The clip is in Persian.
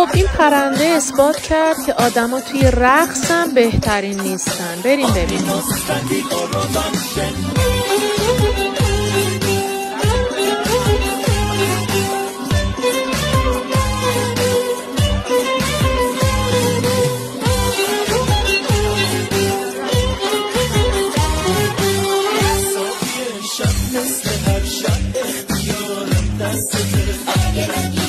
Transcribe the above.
خب این پرنده اثبات کرد که آدما توی رقص هم بهترین نیستن. بریم ببینیم. مثل هر شب اختیارم دست